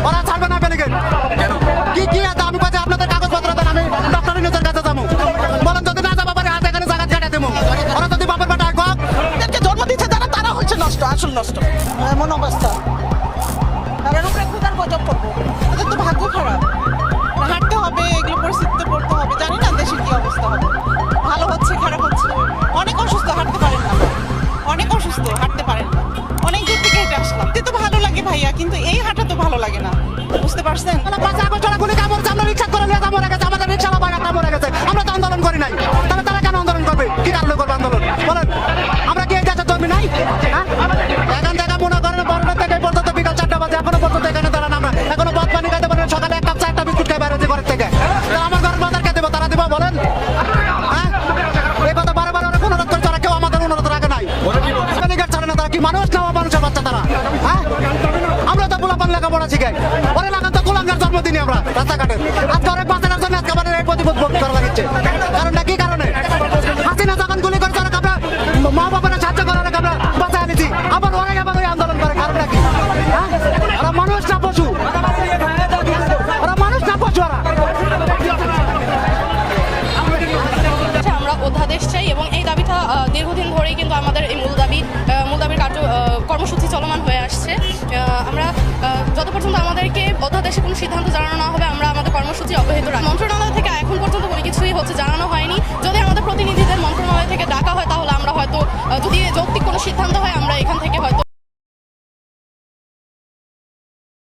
ওরা ছাড়বে না পেলে কি কি আছে আমি পাচ্ছি আপনাদের কাগজপত্র দেন আমি ডক্টর ইউনূসের কাছে যাবো বলেন যদি না যাবো পারে হাতে এখানে জায়গা কেটে দেবো ওরা যদি বাপের বেটা যাদেরকে জন্ম দিচ্ছে যারা তারা হচ্ছে নষ্ট আসল নষ্ট এমন অবস্থা তাদের উপরে ক্ষুধার গজব করবো তাদের তো ভাগ্য খারাপ হাঁটতে হবে এগুলো পরিস্থিতিতে পড়তে হবে জানি না দেশের কি অবস্থা হবে ভালো হচ্ছে খারাপ হচ্ছে অনেক অসুস্থ হাঁটতে পারেন না অনেক অসুস্থ হাঁটতে পারেন না অনেক দূর থেকে হেঁটে আসলাম তো ভালো লাগে ভাইয়া কিন্তু এই হাঁটা তো ভালো লাগে না বুঝতে পারছেন গুলি কামড় আমরা রিক্সা করে নিয়ে মরে গেছে আমাদের রিক্সাওয়ালা বাগাটা মরে গেছে আমরা তো আন্দোলন করি নাই তবে তারা কেন আন্দোলন করবে কি কারণে করবে আন্দোলন বলেন আমরা কি এই দেশের জমি নাই হ্যাঁ এখান থেকে মনে করেন বড়টা থেকে পর্যন্ত বিকাল 4টা বাজে এখনো পর্যন্ত এখানে দাঁড়ান আমরা এখনো ভাত পানি খাইতে পারেন সকালে এক কাপ চা একটা বিস্কুট খাই বাইরে ঘরের থেকে আমার ঘরের বাজার কে দেবো তারা দেবো বলেন হ্যাঁ এই কথা বারে বারে ওরা অনুরোধ করে তারা কেউ আমাদের অনুরোধ রাখে নাই ছাড়ে না তারা কি মানুষ না মানুষের বাচ্চা তারা হ্যাঁ আমরা তো পোলাপান লেখাপড়া শিখাই ওরা লাগান তো গোলাঙ্গার জন্মদিনই আমরা রাস্তাঘাটে আজকে অনেক বাঁচানোর জন্য আজকে আমাদের এই প্রতিবোধ করা লাগছে কারণটা কি কারণে হাসিনা যখন গুলি করে তারা আমরা মা বাবারা সাহায্য করার আমরা বাঁচা আনিছি আবার ওরাই আবার ওই আন্দোলন করে কারণটা কি হ্যাঁ ওরা মানুষ না পশু ওরা মানুষ না পশু ওরা আমরা অধ্যাদেশ চাই এবং এই দাবিটা দীর্ঘদিন ধরেই কিন্তু আমাদের এই মূল দাবির কর্মসূচি চলমান হয়ে আসছে আমরা যত পর্যন্ত আমাদেরকে অধ্যাদেশে কোনো সিদ্ধান্ত জানানো না হবে আমরা আমাদের কর্মসূচি অব্যাহত